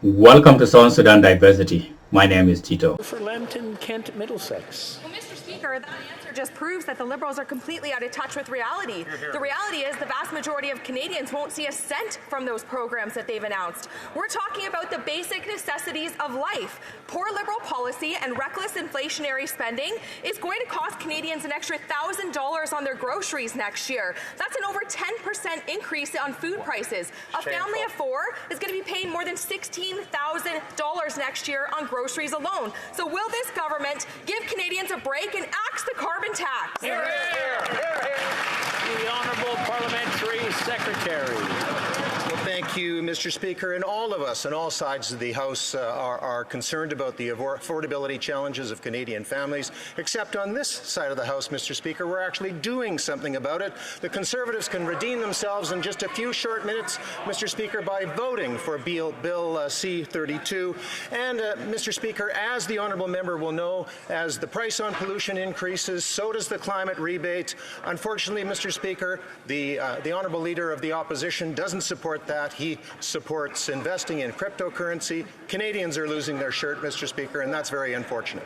Welcome to South Sudan Diversity. My name is Tito. For Lambton, Kent, Middlesex. Well, Mr. Speaker, that answer just proves that the Liberals are completely out of touch with reality. The reality is the vast majority of Canadians won't see a cent from those programs that they've announced. We're talking about the basic necessities of life. Poor Liberal policy and reckless inflationary spending is going to cost Canadians an extra $1,000 on their groceries next year. That's an over 10% increase on food prices. A family of four is going to be paying more than $16,000 next year on groceries alone. So will this government give Canadians a break and axe the carbon tax? Hear, hear. Hear, hear. The Honourable Parliamentary Secretary. Well, thank you, Mr. Speaker. And all of us on all sides of the House are concerned about the affordability challenges of Canadian families, except on this side of the House, Mr. Speaker, we're actually doing something about it. The Conservatives can redeem themselves in just a few short minutes, Mr. Speaker, by voting for Bill C-32. And, Mr. Speaker, as the honourable member will know, as the price on pollution increases, so does the climate rebate. Unfortunately, Mr. Speaker, the honourable leader of the opposition doesn't support that. He supports investing in cryptocurrency. Canadians are losing their shirt, Mr. Speaker, and that's very unfortunate.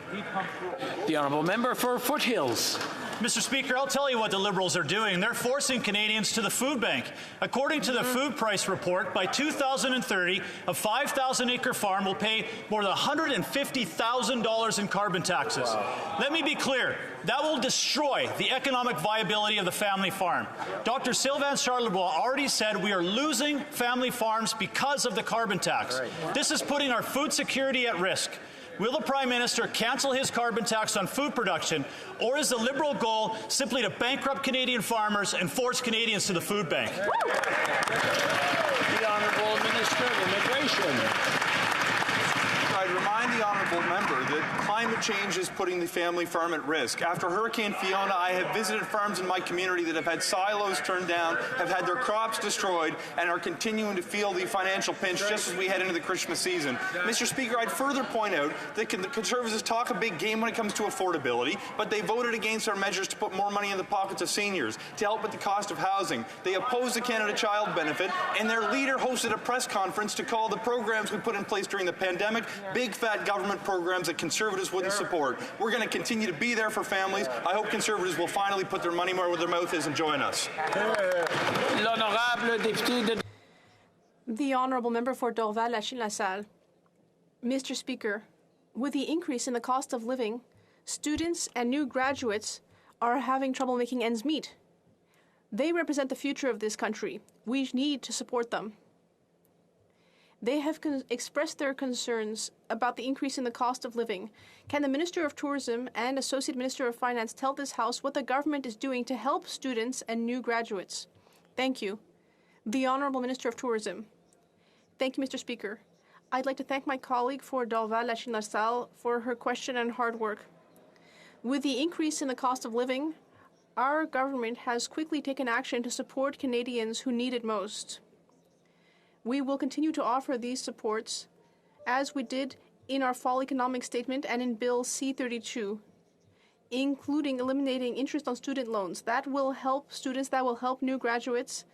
The Honourable Member for Foothills. Mr. Speaker, I'll tell you what the Liberals are doing. They're forcing Canadians to the food bank. According to the food price report, by 2030, a 5,000-acre farm will pay more than $150,000 in carbon taxes. Wow. Let me be clear. That will destroy the economic viability of the family farm. Dr. Sylvain Charlebois already said we are losing family farms because of the carbon tax. Right. This is putting our food security at risk. Will the Prime Minister cancel his carbon tax on food production, or is the Liberal goal simply to bankrupt Canadian farmers and force Canadians to the food bank? The Honourable Minister of Immigration. I'd remind the honourable member that climate change is putting the family farm at risk. After Hurricane Fiona, I have visited farms in my community that have had silos turned down, have had their crops destroyed, and are continuing to feel the financial pinch just as we head into the Christmas season. Mr. Speaker, I'd further point out that the Conservatives talk a big game when it comes to affordability, but they voted against our measures to put more money in the pockets of seniors, to help with the cost of housing. They opposed the Canada Child Benefit, and their leader hosted a press conference to call the programs we put in place during the pandemic big fat government programs that Conservatives wouldn't support. We're going to continue to be there for families. I hope Conservatives will finally put their money where their mouth is and join us. The Honourable Member for Dorval-Lachine-LaSalle. Mr. Speaker, with the increase in the cost of living, students and new graduates are having trouble making ends meet. They represent the future of this country. We need to support them. They have expressed their concerns about the increase in the cost of living. Can the Minister of Tourism and Associate Minister of Finance tell this House what the government is doing to help students and new graduates? Thank you. The Honourable Minister of Tourism. Thank you, Mr. Speaker. I'd like to thank my colleague for Dorval-Lachine-LaSalle for her question and hard work. With the increase in the cost of living, our government has quickly taken action to support Canadians who need it most. We will continue to offer these supports, as we did in our fall economic statement and in Bill C-32, including eliminating interest on student loans. That will help students, that will help new graduates.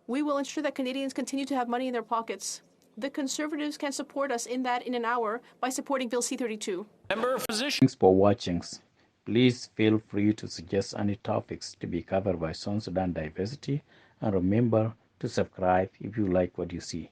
We will ensure that Canadians continue to have money in their pockets. The Conservatives can support us in that in an hour by supporting Bill C-32. Member of Physician. Thanks for watching. Please feel free to suggest any topics to be covered by South Sudan Diversity, and remember to subscribe if you like what you see.